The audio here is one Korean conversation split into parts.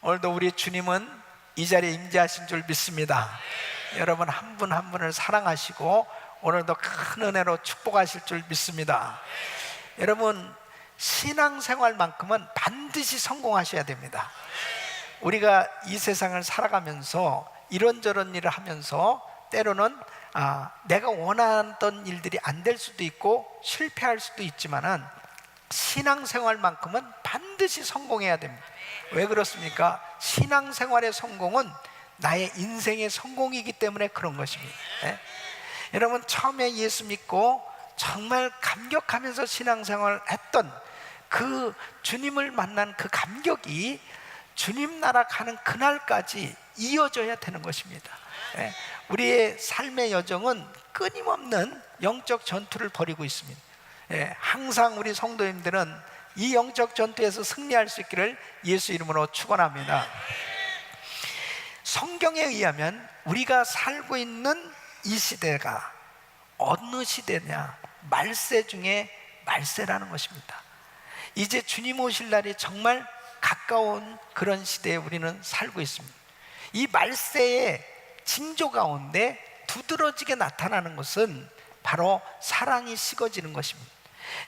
오늘도 우리 주님은 이 자리에 임재하신 줄 믿습니다. 여러분 한 분 한 분을 사랑하시고 오늘도 큰 은혜로 축복하실 줄 믿습니다. 여러분 신앙생활만큼은 반드시 성공하셔야 됩니다. 우리가 이 세상을 살아가면서 이런저런 일을 하면서 때로는 내가 원하던 일들이 안 될 수도 있고 실패할 수도 있지만은 신앙생활만큼은 반드시 성공해야 됩니다. 왜 그렇습니까? 신앙생활의 성공은 나의 인생의 성공이기 때문에 그런 것입니다. 여러분 처음에 예수 믿고 정말 감격하면서 신앙생활을 했던 그 주님을 만난 그 감격이 주님 나라 가는 그날까지 이어져야 되는 것입니다. 우리의 삶의 여정은 끊임없는 영적 전투를 벌이고 있습니다. 항상 우리 성도님들은 이 영적 전투에서 승리할 수 있기를 예수 이름으로 축원합니다. 성경에 의하면 우리가 살고 있는 이 시대가 어느 시대냐? 말세 중에 말세라는 것입니다. 이제 주님 오실 날이 정말 가까운 그런 시대에 우리는 살고 있습니다. 이 말세의 징조 가운데 두드러지게 나타나는 것은 바로 사랑이 식어지는 것입니다.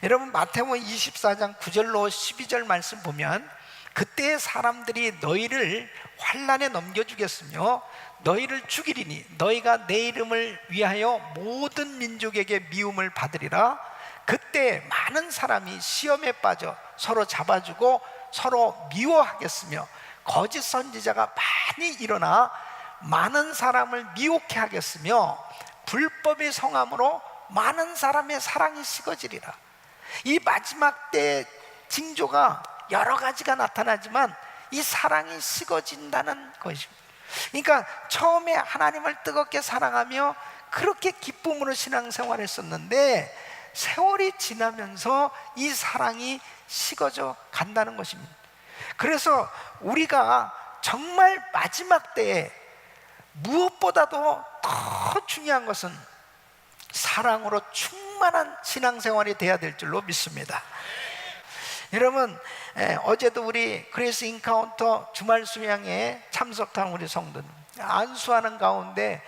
여러분 마태복음 24장 9절로 12절 말씀 보면 그때 사람들이 너희를 환난에 넘겨주겠으며 너희를 죽이리니 너희가 내 이름을 위하여 모든 민족에게 미움을 받으리라. 그때 많은 사람이 시험에 빠져 서로 잡아주고 서로 미워하겠으며 거짓 선지자가 많이 일어나 많은 사람을 미혹해 하겠으며 불법의 성함으로 많은 사람의 사랑이 식어지리라. 이 마지막 때의 징조가 여러 가지가 나타나지만 이 사랑이 식어진다는 것입니다. 그러니까 처음에 하나님을 뜨겁게 사랑하며 그렇게 기쁨으로 신앙생활을 했었는데 세월이 지나면서 이 사랑이 식어져 간다는 것입니다. 그래서 우리가 정말 마지막 때에 무엇보다도 더 중요한 것은 사랑으로 충만한 신앙생활이 돼야 될 줄로 믿습니다. 여러분 어제도 우리 그레이스 인카운터 주말 수양에 참석한 우리 성도들 안수하는 가운데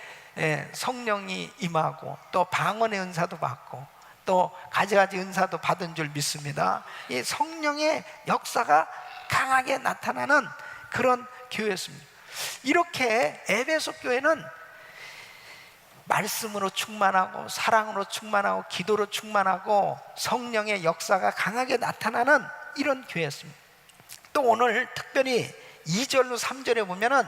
성령이 임하고 또 방언의 은사도 받고 또 가지가지 은사도 받은 줄 믿습니다. 이 성령의 역사가 강하게 나타나는 그런 교회였습니다. 이렇게 에베소 교회는 말씀으로 충만하고 사랑으로 충만하고 기도로 충만하고 성령의 역사가 강하게 나타나는 이런 교회였습니다. 또 오늘 특별히 2절로 3절에 보면은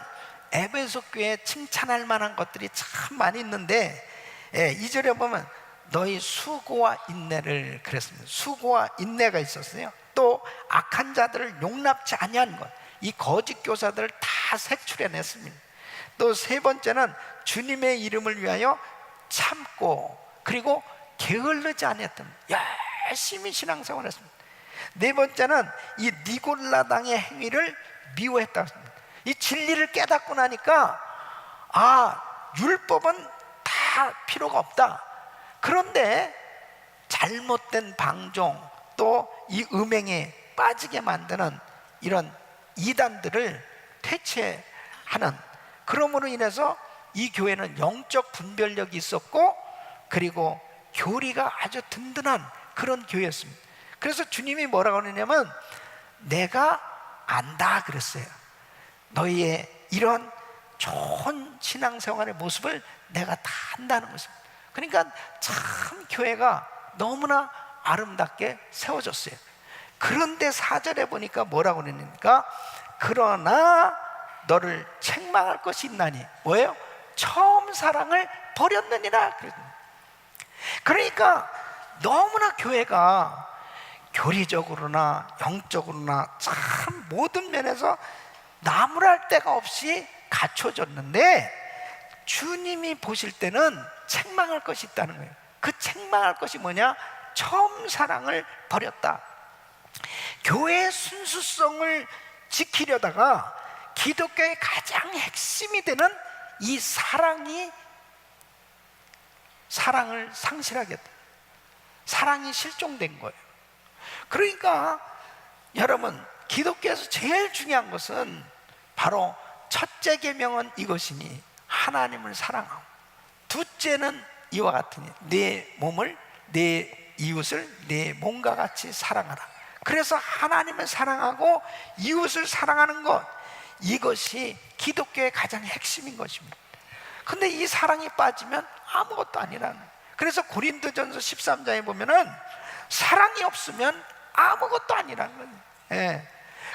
에베소 교회에 칭찬할 만한 것들이 참 많이 있는데 2절에 보면 너희 수고와 인내를 그랬습니다. 수고와 인내가 있었어요. 또 악한 자들을 용납지 아니한 것, 이 거짓 교사들을 다 색출해냈습니다. 또 세 번째는 주님의 이름을 위하여 참고 그리고 게을르지 않았던 열심히 신앙생활했습니다. 네 번째는 이 니골라당의 행위를 미워했다고 했습니다. 이 진리를 깨닫고 나니까 율법은 다 필요가 없다. 그런데 잘못된 방종 또 이 음행에 빠지게 만드는 이런 이단들을 퇴치하는, 그러므로 인해서 이 교회는 영적 분별력이 있었고 그리고 교리가 아주 든든한 그런 교회였습니다. 그래서 주님이 뭐라고 하느냐면 내가 안다 그랬어요. 너희의 이런 좋은 신앙생활의 모습을 내가 다 안다는 것입니다. 그러니까 참 교회가 너무나 아름답게 세워졌어요. 그런데 4절에 보니까 뭐라고 그러니까 그러나 너를 책망할 것이 있나니 뭐예요? 처음 사랑을 버렸느니라. 그러니까 너무나 교회가 교리적으로나 영적으로나 참 모든 면에서 나무랄 데가 없이 갖춰졌는데 주님이 보실 때는 책망할 것이 있다는 거예요. 그 책망할 것이 뭐냐? 처음 사랑을 버렸다. 교회의 순수성을 지키려다가 기독교의 가장 핵심이 되는 이 사랑을 상실하게 됐다. 사랑이 실종된 거예요. 그러니까 여러분 기독교에서 제일 중요한 것은 바로 첫째 계명은 이것이니 하나님을 사랑하고, 둘째는 이와 같으니 내 몸을, 내 이웃을 내 몸과 같이 사랑하라. 그래서 하나님을 사랑하고 이웃을 사랑하는 것, 이것이 기독교의 가장 핵심인 것입니다. 근데 이 사랑이 빠지면 아무것도 아니라는 거예요. 그래서 고린도전서 13장에 보면은 사랑이 없으면 아무것도 아니라는 거예요. 예.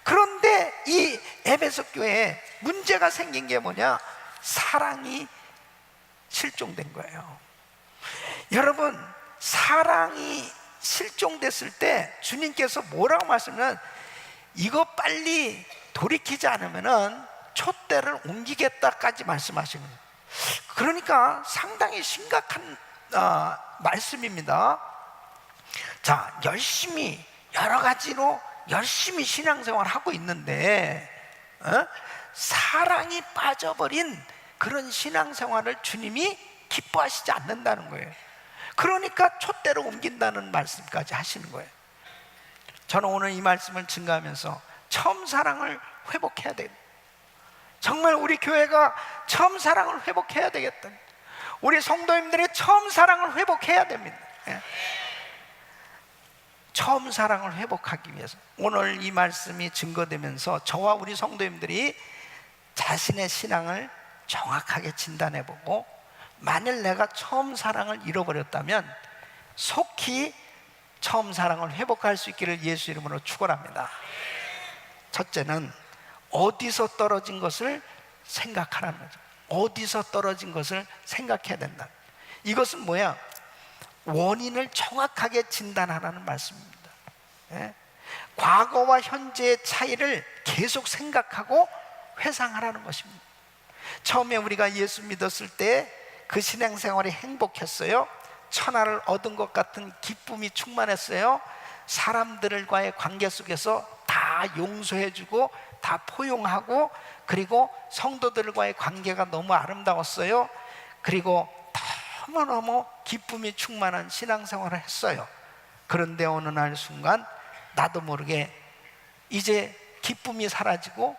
그런데 이 에베소 교회에 문제가 생긴 게 뭐냐? 사랑이 실종된 거예요. 여러분, 사랑이 실종됐을 때 주님께서 뭐라고 말씀하면, 이거 빨리 돌이키지 않으면은 촛대를 옮기겠다까지 말씀하시는 거예요. 그러니까 상당히 심각한 말씀입니다. 자, 열심히 여러 가지로 열심히 신앙생활을 하고 있는데 사랑이 빠져버린 그런 신앙생활을 주님이 기뻐하시지 않는다는 거예요. 그러니까 촛대로 옮긴다는 말씀까지 하시는 거예요. 저는 오늘 이 말씀을 증거하면서 처음 사랑을 회복해야 됩니다. 정말 우리 교회가 처음 사랑을 회복해야 되겠다. 우리 성도님들이 처음 사랑을 회복해야 됩니다. 처음 사랑을 회복하기 위해서 오늘 이 말씀이 증거되면서 저와 우리 성도님들이 자신의 신앙을 정확하게 진단해보고, 만일 내가 처음 사랑을 잃어버렸다면 속히 처음 사랑을 회복할 수 있기를 예수 이름으로 축원합니다. 첫째는 어디서 떨어진 것을 생각하라는 거죠. 어디서 떨어진 것을 생각해야 된다. 이것은 뭐야? 원인을 정확하게 진단하라는 말씀입니다. 과거와 현재의 차이를 계속 생각하고 회상하라는 것입니다. 처음에 우리가 예수 믿었을 때 그 신앙생활이 행복했어요. 천하를 얻은 것 같은 기쁨이 충만했어요. 사람들과의 관계 속에서 다 용서해주고 다 포용하고, 그리고 성도들과의 관계가 너무 아름다웠어요. 그리고 너무너무 기쁨이 충만한 신앙생활을 했어요. 그런데 어느 날 순간 나도 모르게 이제 기쁨이 사라지고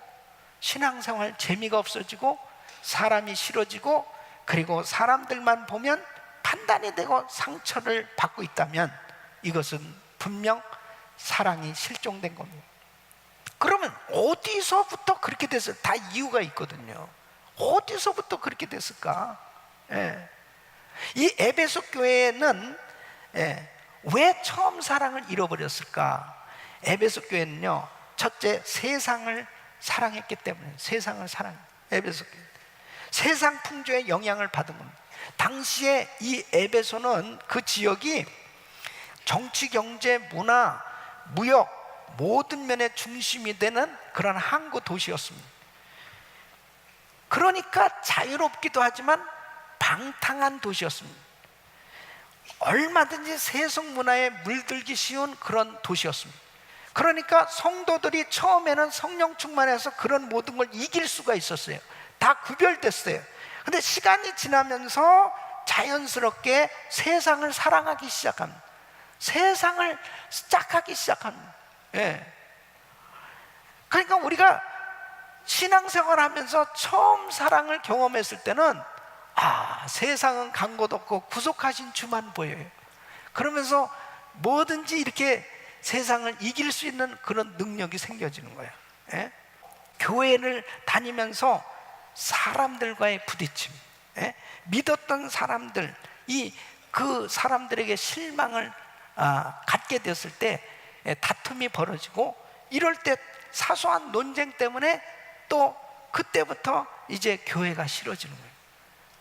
신앙생활 재미가 없어지고 사람이 싫어지고, 그리고 사람들만 보면 판단이 되고 상처를 받고 있다면 이것은 분명 사랑이 실종된 겁니다. 그러면 어디서부터 그렇게 됐을까? 다 이유가 있거든요. 어디서부터 그렇게 됐을까? 이 에베소 교회는 왜 처음 사랑을 잃어버렸을까? 에베소 교회는요, 첫째, 세상을 사랑했기 때문에. 세상을 에베소 교회 세상 풍조의 영향을 받은 겁니다. 당시에 이 에베소는 그 지역이 정치, 경제, 문화, 무역 모든 면의 중심이 되는 그런 항구 도시였습니다. 그러니까 자유롭기도 하지만 방탕한 도시였습니다. 얼마든지 세속 문화에 물들기 쉬운 그런 도시였습니다. 그러니까 성도들이 처음에는 성령 충만해서 그런 모든 걸 이길 수가 있었어요. 다 구별됐어요. 근데 시간이 지나면서 자연스럽게 세상을 사랑하기 시작합니다. 세상을 짝하기 시작합니다. 그러니까 우리가 신앙생활 하면서 처음 사랑을 경험했을 때는 세상은 간 곳 없고 구속하신 주만 보여요. 그러면서 뭐든지 이렇게 세상을 이길 수 있는 그런 능력이 생겨지는 거예요. 교회를 다니면서 사람들과의 부딪힘, 믿었던 사람들, 그 사람들에게 실망을 갖게 되었을 때 다툼이 벌어지고, 이럴 때 사소한 논쟁 때문에 또 그때부터 이제 교회가 싫어지는 거예요.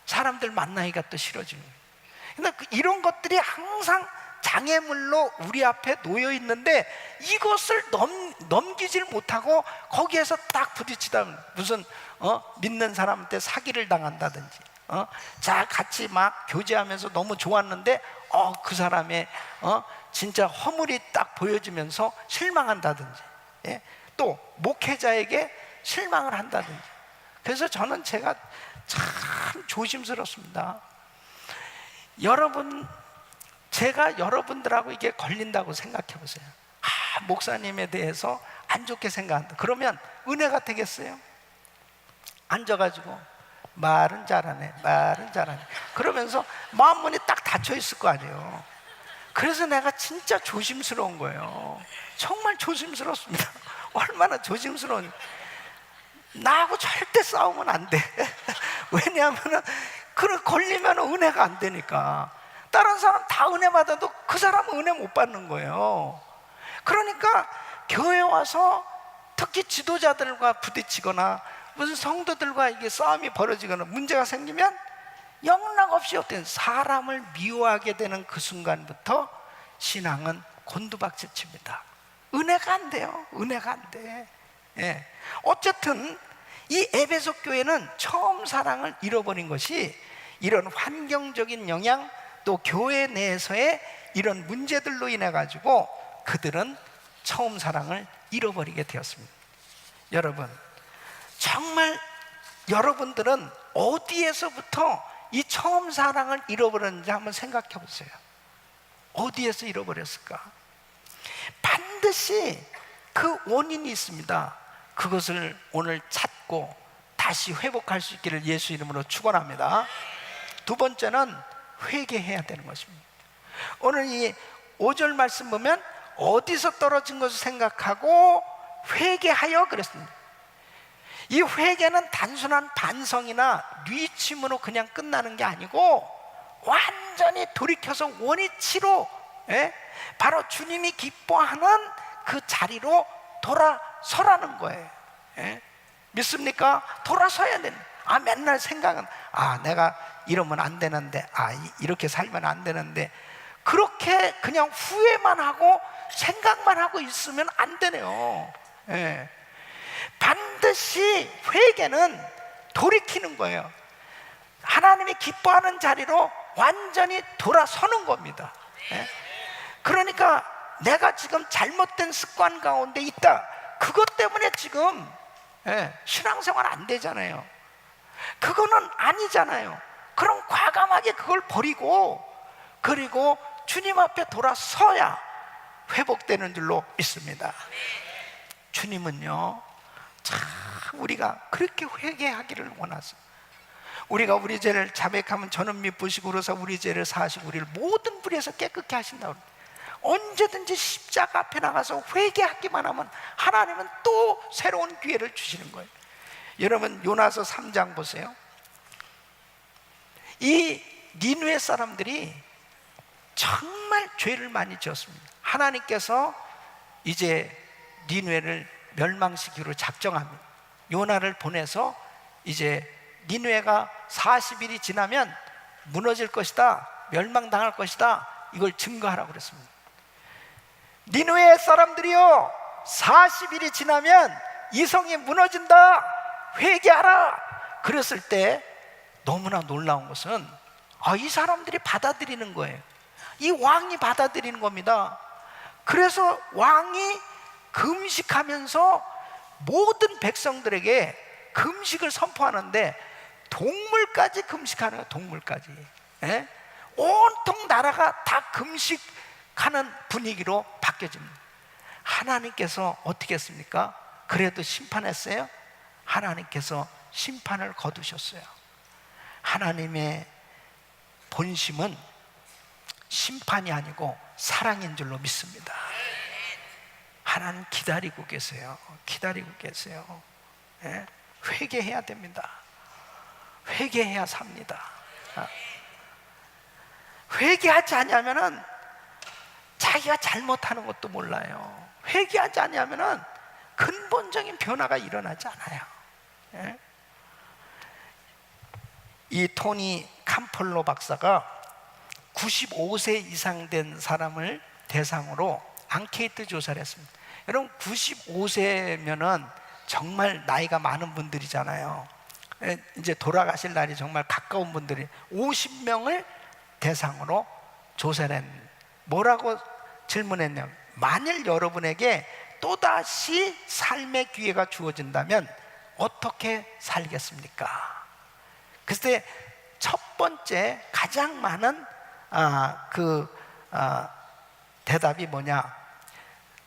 사람들 만나기가 또 싫어지는 거예요. 근데 이런 것들이 항상 장애물로 우리 앞에 놓여 있는데 이것을 넘기질 못하고 거기에서 딱 부딪히다 무슨 믿는 사람한테 사기를 당한다든지, 자 같이 막 교제하면서 너무 좋았는데 그 사람의 진짜 허물이 딱 보여지면서 실망한다든지, 또 목회자에게 실망을 한다든지. 그래서 제가 참 조심스럽습니다. 여러분, 제가 여러분들하고 이게 걸린다고 생각해 보세요. 목사님에 대해서 안 좋게 생각한다. 그러면 은혜가 되겠어요? 앉아가지고 말은 잘하네, 말은 잘하네 그러면서 마음문이 딱 닫혀 있을 거 아니에요. 그래서 내가 진짜 조심스러운 거예요. 정말 조심스럽습니다. 얼마나 조심스러운. 나하고 절대 싸우면 안 돼. 왜냐하면 걸리면 은혜가 안 되니까. 다른 사람 다 은혜 받아도 그 사람은 은혜 못 받는 거예요. 그러니까 교회 와서 특히 지도자들과 부딪히거나 무슨 성도들과 이게 싸움이 벌어지거나 문제가 생기면 영락없이 어떤 사람을 미워하게 되는 그 순간부터 신앙은 곤두박질칩니다. 은혜가 안 돼요. 은혜가 안 돼. 예. 어쨌든 이 에베소 교회는 처음 사랑을 잃어버린 것이 이런 환경적인 영향 또 교회 내에서의 이런 문제들로 인해 가지고 그들은 처음 사랑을 잃어버리게 되었습니다. 여러분, 정말 여러분들은 어디에서부터 이 처음 사랑을 잃어버렸는지 한번 생각해 보세요. 어디에서 잃어버렸을까? 반드시 그 원인이 있습니다. 그것을 오늘 찾고 다시 회복할 수 있기를 예수 이름으로 축원합니다. 두 번째는 회개해야 되는 것입니다. 오늘 이 5절 말씀 보면 어디서 떨어진 것을 생각하고 회개하여 그랬습니다. 이 회개는 단순한 반성이나 뉘침으로 그냥 끝나는 게 아니고 완전히 돌이켜서 원위치로 바로 주님이 기뻐하는 그 자리로 돌아서라는 거예요. 믿습니까? 돌아서야 됩니다. 맨날 생각은 내가 이러면 안 되는데 이렇게 살면 안 되는데 그렇게 그냥 후회만 하고 생각만 하고 있으면 안 되네요. 반드시 회개는 돌이키는 거예요. 하나님이 기뻐하는 자리로 완전히 돌아서는 겁니다. 그러니까 내가 지금 잘못된 습관 가운데 있다. 그것 때문에 지금 신앙생활 안 되잖아요. 그거는 아니잖아요. 그럼 과감하게 그걸 버리고 그리고 주님 앞에 돌아서야 회복되는 줄로 믿습니다. 주님은요 참 우리가 그렇게 회개하기를 원하세요. 우리가 우리 죄를 자백하면 저는 미쁘시고 그러서 우리 죄를 사하시고 우리를 모든 불의에서 깨끗게 하신다고. 언제든지 십자가 앞에 나가서 회개하기만 하면 하나님은 또 새로운 기회를 주시는 거예요. 여러분 요나서 3장 보세요. 이 니느웨 사람들이 정말 죄를 많이 지었습니다. 하나님께서 이제 니느웨를 멸망시키기로 작정합니다. 요나를 보내서 이제 니느웨가 40일이 지나면 무너질 것이다, 멸망당할 것이다, 이걸 증거하라고 그랬습니다. 니느웨 사람들이요 40일이 지나면 이 성이 무너진다, 회개하라. 그랬을 때 너무나 놀라운 것은 이 사람들이 받아들이는 거예요. 이 왕이 받아들이는 겁니다. 그래서 왕이 금식하면서 모든 백성들에게 금식을 선포하는데 동물까지 금식하는 거예요. 동물까지. 온통 나라가 다 금식하는 분위기로 바뀌어집니다. 하나님께서 어떻게 했습니까? 그래도 심판했어요? 하나님께서 심판을 거두셨어요. 하나님의 본심은 심판이 아니고 사랑인 줄로 믿습니다. 하나님 기다리고 계세요. 기다리고 계세요. 회개해야 됩니다. 회개해야 삽니다. 회개하지 않으면은 자기가 잘못하는 것도 몰라요. 회개하지 않으면은 근본적인 변화가 일어나지 않아요. 이 토니 캄폴로 박사가 95세 이상 된 사람을 대상으로 앙케이트 조사를 했습니다. 여러분 95세면은 정말 나이가 많은 분들이잖아요. 이제 돌아가실 날이 정말 가까운 분들이 50명을 대상으로 조사를 했는데 뭐라고 질문했냐면 만일 여러분에게 또다시 삶의 기회가 주어진다면 어떻게 살겠습니까? 그때 첫 번째 가장 많은 대답이 뭐냐?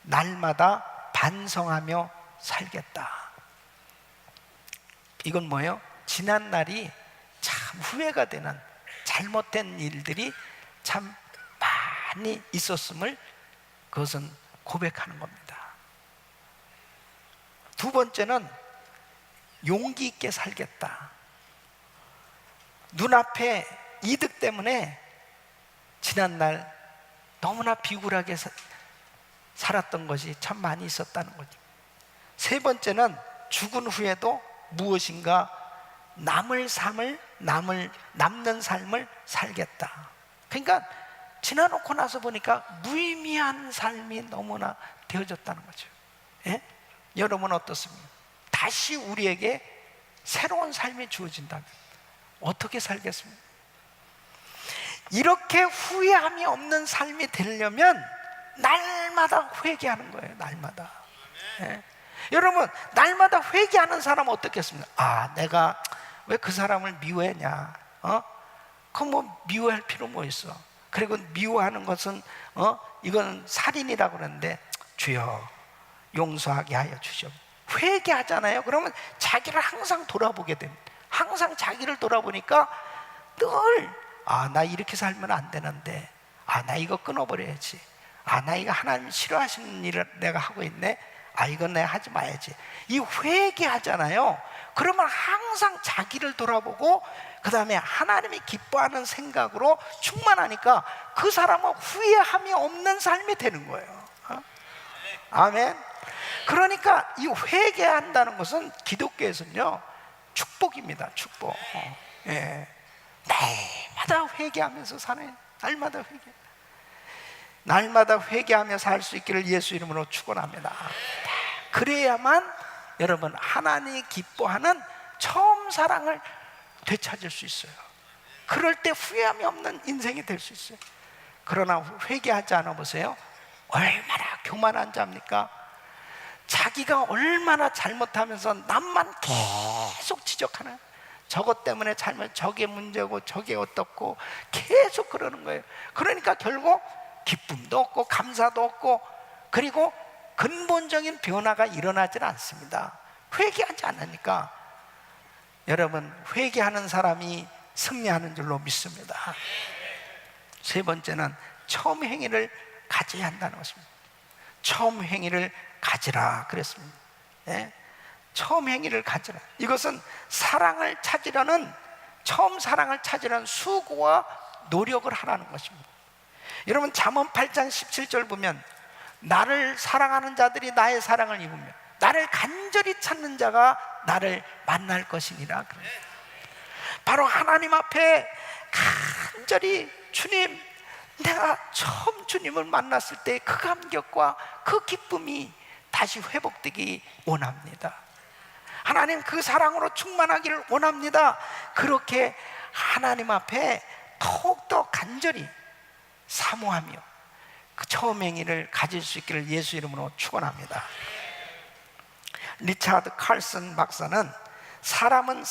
날마다 반성하며 살겠다. 이건 뭐예요? 지난 날이 참 후회가 되는 잘못된 일들이 참 많이 있었음을 그것은 고백하는 겁니다. 두 번째는 용기 있게 살겠다. 눈앞에 이득 때문에 지난날 너무나 비굴하게 살았던 것이 참 많이 있었다는 거죠. 세 번째는 죽은 후에도 무엇인가 남는 삶을 살겠다. 그러니까 지나놓고 나서 보니까 무의미한 삶이 너무나 되어졌다는 거죠. 예? 여러분 어떻습니까? 다시 우리에게 새로운 삶이 주어진다면 어떻게 살겠습니까? 이렇게 후회함이 없는 삶이 되려면 날마다 회개하는 거예요. 날마다. 예? 여러분, 날마다 회개하는 사람은 어떻겠습니까? 아, 내가 왜 그 사람을 미워했냐? 그럼 뭐 미워할 필요 뭐 있어? 그리고 미워하는 것은 이건 살인이라고 그러는데 주여 용서하게 하여 주시옵소서. 회개하잖아요. 그러면 자기를 항상 돌아보게 됩니다. 항상 자기를 돌아보니까 늘 나 이렇게 살면 안 되는데, 나 이거 끊어버려야지, 나 이거 하나님 싫어하시는 일을 내가 하고 있네, 이건 내가 하지 마야지. 이 회개하잖아요. 그러면 항상 자기를 돌아보고 그 다음에 하나님이 기뻐하는 생각으로 충만하니까 그 사람은 후회함이 없는 삶이 되는 거예요. 아멘. 그러니까 이 회개한다는 것은 기독교에서는요 축복입니다. 축복. 예. 날마다 회개하면서 사네. 날마다 회개하며 살 수 있기를 예수 이름으로 축원합니다. 그래야만 여러분 하나님이 기뻐하는 처음 사랑을 되찾을 수 있어요. 그럴 때 후회함이 없는 인생이 될 수 있어요. 그러나 회개하지 않아 보세요. 얼마나 교만한 자입니까? 자기가 얼마나 잘못하면서 남만 계속 지적하는, 저것 때문에 잘못, 저게 문제고 저게 어떻고 계속 그러는 거예요. 그러니까 결국 기쁨도 없고 감사도 없고, 그리고 근본적인 변화가 일어나질 않습니다. 회개하지 않으니까. 여러분, 회개하는 사람이 승리하는 줄로 믿습니다. 세 번째는 처음 행위를 가져야 한다는 것입니다. 처음 행위를 가지라 그랬습니다. 예? 처음 행위를 가지라. 이것은 사랑을 찾으려는, 처음 사랑을 찾으려는 수고와 노력을 하라는 것입니다. 여러분 잠언 8장 17절 보면 나를 사랑하는 자들이 나의 사랑을 입으며 나를 간절히 찾는 자가 나를 만날 것이니라. 바로 하나님 앞에 간절히 주님, 내가 처음 주님을 만났을 때 그 감격과 그 기쁨이 다시 회복되기 원합니다. 하나님 그 사랑으로 충만하기를 원합니다. 그렇게 하나님 앞에 더욱더 간절히 사모하며 그 처음 행위를 가질 수 있기를 예수 이름으로 축원합니다. 리차드 칼슨 박사는 사랑은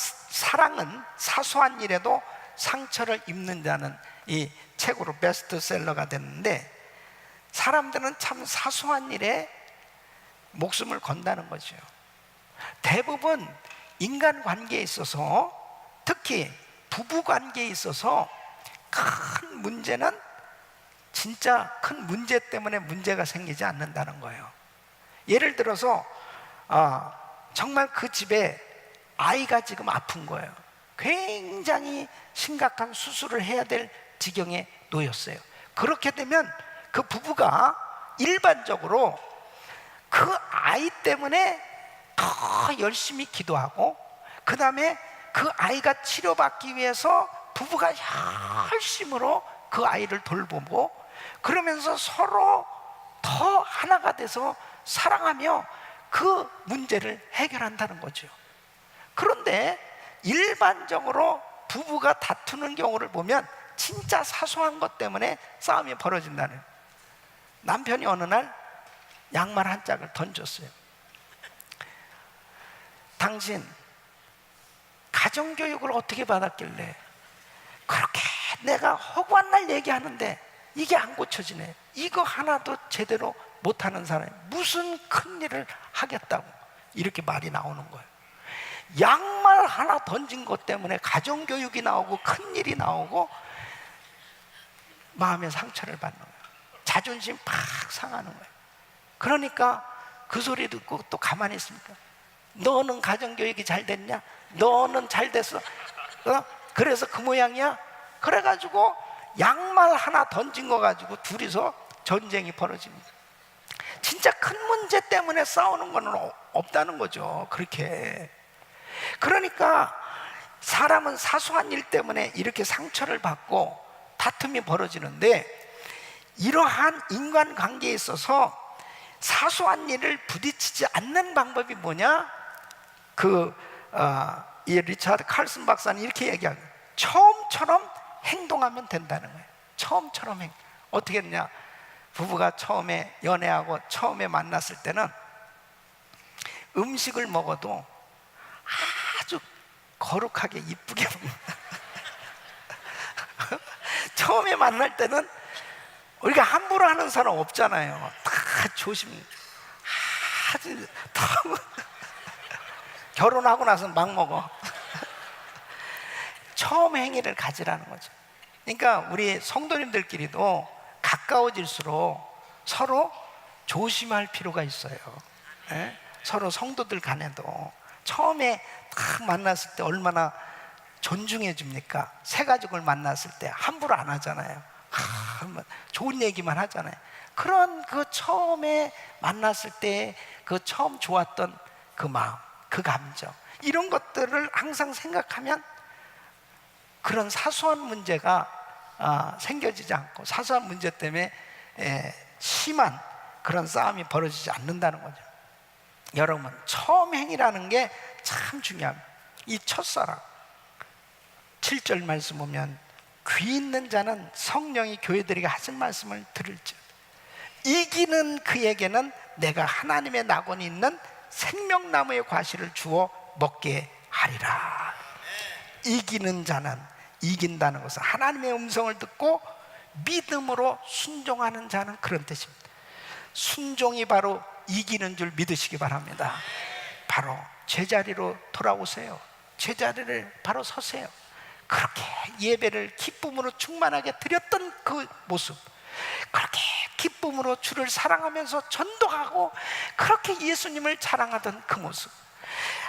사소한 일에도 상처를 입는다는 이 책으로 베스트셀러가 됐는데, 사람들은 참 사소한 일에 목숨을 건다는 거죠. 대부분 인간관계에 있어서, 특히 부부관계에 있어서 큰 문제는 진짜 큰 문제 때문에 문제가 생기지 않는다는 거예요. 예를 들어서 정말 그 집에 아이가 지금 아픈 거예요. 굉장히 심각한 수술을 해야 될 지경에 놓였어요. 그렇게 되면 그 부부가 일반적으로 그 아이 때문에 더 열심히 기도하고, 그 다음에 그 아이가 치료받기 위해서 부부가 열심으로 그 아이를 돌보고, 그러면서 서로 더 하나가 돼서 사랑하며 그 문제를 해결한다는 거죠. 그런데 일반적으로 부부가 다투는 경우를 보면 진짜 사소한 것 때문에 싸움이 벌어진다는. 남편이 어느 날 양말 한 짝을 던졌어요. 당신 가정교육을 어떻게 받았길래 그렇게 내가 허구한 날 얘기하는데 이게 안 고쳐지네. 이거 하나도 제대로 못하는 사람이 무슨 큰일을 하겠다고 이렇게 말이 나오는 거예요. 양말 하나 던진 것 때문에 가정교육이 나오고 큰일이 나오고 마음의 상처를 받는 거예요. 자존심 팍 상하는 거예요. 그러니까 그 소리 듣고 또 가만히 있습니까? 너는 가정교육이 잘 됐냐? 너는 잘 됐어? 그래서 그 모양이야? 그래가지고 양말 하나 던진 거 가지고 둘이서 전쟁이 벌어집니다. 진짜 큰 문제 때문에 싸우는 거는 없다는 거죠. 그렇게. 그러니까 사람은 사소한 일 때문에 이렇게 상처를 받고 다툼이 벌어지는데, 이러한 인간관계에 있어서 사소한 일을 부딪히지 않는 방법이 뭐냐? 이 리차드 칼슨 박사는 이렇게 얘기합니다. 처음처럼 행동하면 된다는 거예요. 처음처럼 어떻게 했냐? 부부가 처음에 연애하고 처음에 만났을 때는 음식을 먹어도 아주 거룩하게 이쁘게 먹는다. 처음에 만날 때는 우리가 함부로 하는 사람 없잖아요. 다 아주 결혼하고 나서 막 먹어. 처음 행위를 가지라는 거죠. 그러니까 우리 성도님들끼리도 가까워질수록 서로 조심할 필요가 있어요. 예? 서로 성도들 간에도 처음에 딱 만났을 때 얼마나 존중해 줍니까? 새 가족을 만났을 때 함부로 안 하잖아요. 좋은 얘기만 하잖아요. 그런 그 처음에 만났을 때 그 처음 좋았던 그 마음, 그 감정, 이런 것들을 항상 생각하면 그런 사소한 문제가 생겨지지 않고, 사소한 문제 때문에 심한 그런 싸움이 벌어지지 않는다는 거죠. 여러분, 처음 행위라는 게 참 중요합니다. 이 첫사랑 7절 말씀 보면, 귀 있는 자는 성령이 교회들에게 하신 말씀을 들을지, 이기는 그에게는 내가 하나님의 낙원이 있는 생명나무의 과실을 주어 먹게 하리라. 이기는 자는, 이긴다는 것은 하나님의 음성을 듣고 믿음으로 순종하는 자는, 그런 뜻입니다. 순종이 바로 이기는 줄 믿으시기 바랍니다. 바로 제자리로 돌아오세요. 제자리를 바로 서세요. 그렇게 예배를 기쁨으로 충만하게 드렸던 그 모습, 그렇게 기쁨으로 주를 사랑하면서 전도하고 그렇게 예수님을 자랑하던 그 모습,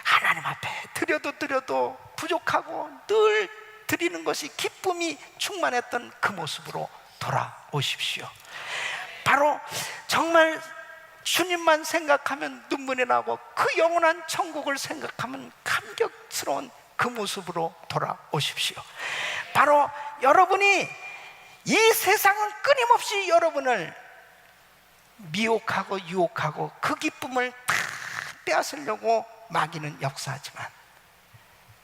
하나님 앞에 드려도 부족하고 늘 드리는 것이 기쁨이 충만했던 그 모습으로 돌아오십시오. 바로 정말 주님만 생각하면 눈물이 나고 그 영원한 천국을 생각하면 감격스러운 그 모습으로 돌아오십시오. 바로 여러분이, 이 세상은 끊임없이 여러분을 미혹하고 유혹하고 그 기쁨을 다 빼앗으려고 마귀는 역사하지만,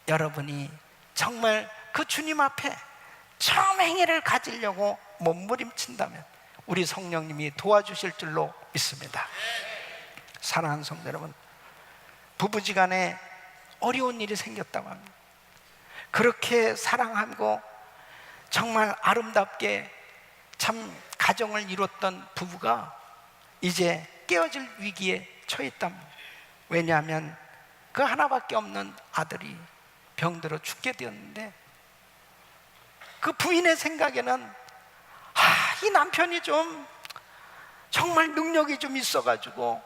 여러분이 정말 그 주님 앞에 처음 행위를 가지려고 몸부림친다면 우리 성령님이 도와주실 줄로 믿습니다. 사랑하는 성도 여러분, 부부지간에 어려운 일이 생겼다고 합니다. 그렇게 사랑하고 정말 아름답게 참 가정을 이뤘던 부부가 이제 깨어질 위기에 처했답니다. 왜냐하면 그 하나밖에 없는 아들이 병들어 죽게 되었는데, 그 부인의 생각에는 이 남편이 좀 정말 능력이 좀 있어가지고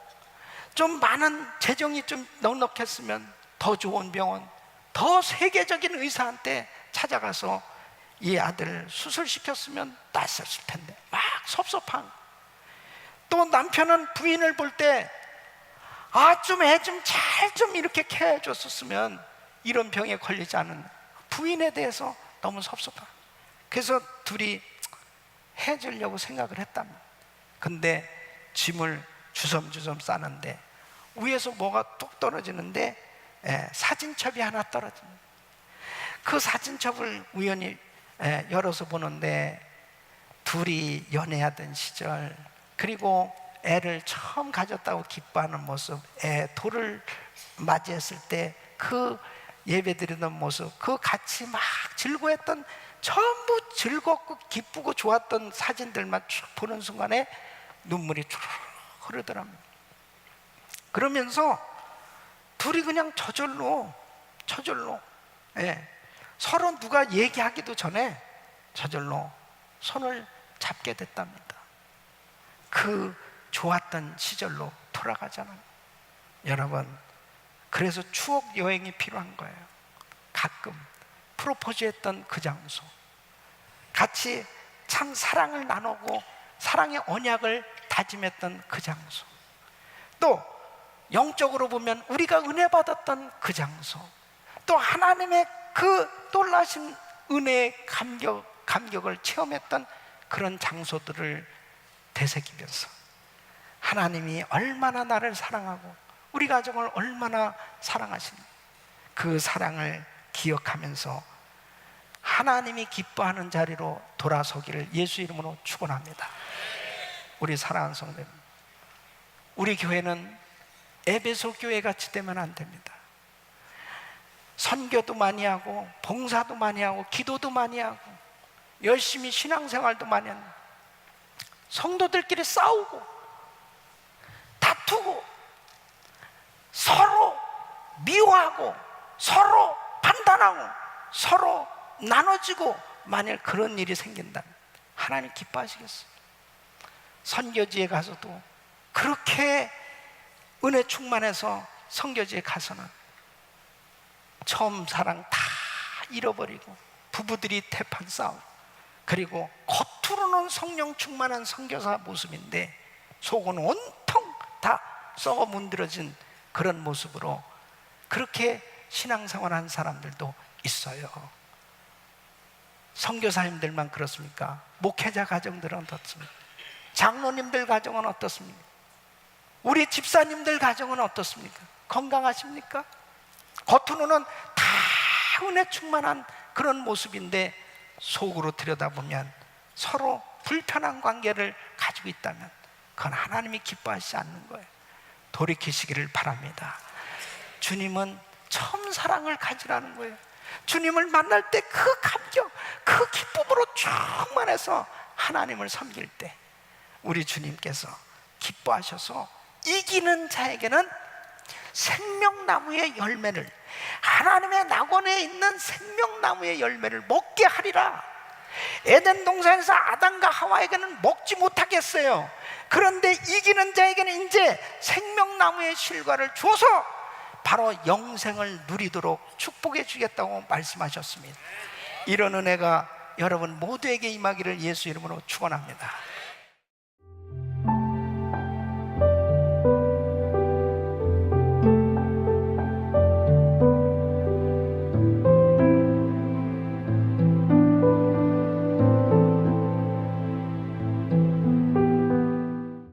좀 많은 재정이 좀 넉넉했으면 더 좋은 병원, 더 세계적인 의사한테 찾아가서 이 아들을 수술시켰으면 낫었을 텐데, 막 섭섭한. 또 남편은 부인을 볼 때 좀 애 좀 잘 좀 이렇게 케어해줬었으면 이런 병에 걸리지 않은, 부인에 대해서 너무 섭섭한. 그래서 둘이 해주려고 생각을 했답니다. 근데 짐을 주섬주섬 싸는데 위에서 뭐가 뚝 떨어지는데 사진첩이 하나 떨어집니다. 그 사진첩을 우연히 열어서 보는데, 둘이 연애하던 시절, 그리고 애를 처음 가졌다고 기뻐하는 모습, 돌을 맞이했을 때 그 예배드리던 모습, 그 같이 막 즐거워했던, 전부 즐겁고 기쁘고 좋았던 사진들만 쭉 보는 순간에 눈물이 쭉 흐르더랍니다. 그러면서 둘이 그냥 저절로 저절로, 예, 서로 누가 얘기하기도 전에 저절로 손을 잡게 됐답니다. 그 좋았던 시절로 돌아가잖아요. 여러분, 그래서 추억 여행이 필요한 거예요. 가끔 프로포즈했던 그 장소, 같이 참 사랑을 나누고 사랑의 언약을 다짐했던 그 장소, 또 영적으로 보면 우리가 은혜 받았던 그 장소, 또 하나님의 그 놀라신 은혜의 감격을 체험했던 그런 장소들을 되새기면서 하나님이 얼마나 나를 사랑하고 우리 가정을 얼마나 사랑하시는 그 사랑을 기억하면서 하나님이 기뻐하는 자리로 돌아서기를 예수 이름으로 축원합니다. 우리 사랑하는 성도님, 우리 교회는 에베소 교회 같이 되면 안 됩니다. 선교도 많이 하고 봉사도 많이 하고 기도도 많이 하고 열심히 신앙생활도 많이 하는, 성도들끼리 싸우고 다투고 서로 미워하고 서로 판단하고 서로 나눠지고, 만일 그런 일이 생긴다면 하나님 기뻐하시겠어요? 선교지에 가서도 그렇게 은혜 충만해서 선교지에 가서는 처음 사랑 다 잃어버리고 부부들이 대판 싸우고, 그리고 겉으로는 성령 충만한 선교사 모습인데 속은 온통 다 썩어 문드러진 그런 모습으로 그렇게 신앙생활하는 사람들도 있어요. 선교사님들만 그렇습니까? 목회자 가정들은 어떻습니까? 장로님들 가정은 어떻습니까? 우리 집사님들 가정은 어떻습니까? 건강하십니까? 겉으로는 다 은혜 충만한 그런 모습인데 속으로 들여다보면 서로 불편한 관계를 가지고 있다면 그건 하나님이 기뻐하시지 않는 거예요. 돌이키시기를 바랍니다. 주님은 처음 사랑을 가지라는 거예요. 주님을 만날 때 그 감격, 그 기쁨으로 충만해서 하나님을 섬길 때 우리 주님께서 기뻐하셔서 이기는 자에게는 생명나무의 열매를, 하나님의 낙원에 있는 생명나무의 열매를 먹게 하리라. 에덴 동산에서 아담과 하와에게는 먹지 못하겠어요. 그런데 이기는 자에게는 이제 생명나무의 실과를 줘서 바로 영생을 누리도록 축복해 주겠다고 말씀하셨습니다. 이런 은혜가 여러분 모두에게 임하기를 예수 이름으로 축원합니다.